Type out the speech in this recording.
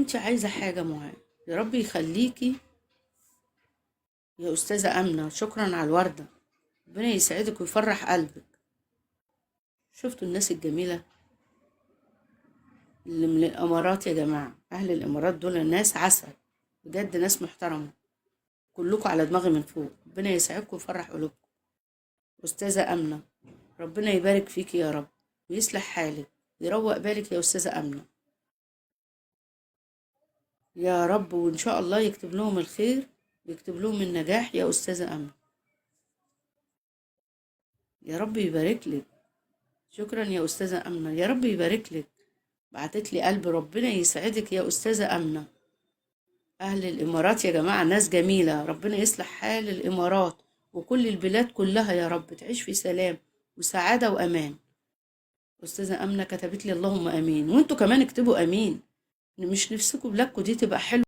انت عايزة حاجة معينة، يا رب يخليكي يا أستاذة أمنة. شكرا على الوردة، ربنا يسعدك ويفرح قلبك. شفتوا الناس الجميلة اللي من الإمارات يا جماعة؟ أهل الإمارات دول ناس عسل بجد، ناس محترمة، كلكم على دماغي من فوق. ربنا يسعدكم ويفرح قلوبكم. أستاذة أمنة، ربنا يبارك فيكي يا رب ويصلح حالك ويروق بالك يا أستاذة أمنة يا رب، وإن شاء الله يكتب لهم الخير ويكتب لهم النجاح يا أستاذة أمنة، يا رب يبارك لك. شكرا يا أستاذة أمنة، يا رب يبارك لك. بعتت لي قلب، ربنا يسعدك يا أستاذة أمنة. أهل الإمارات يا جماعة ناس جميلة، ربنا يصلح حال الإمارات وكل البلاد كلها يا رب، تعيش في سلام وسعادة وأمان. أستاذة أمنة كتبت لي اللهم أمين، وانتوا كمان اكتبوا أمين. مش نفسكم بلادكم دي تبقى حلوة؟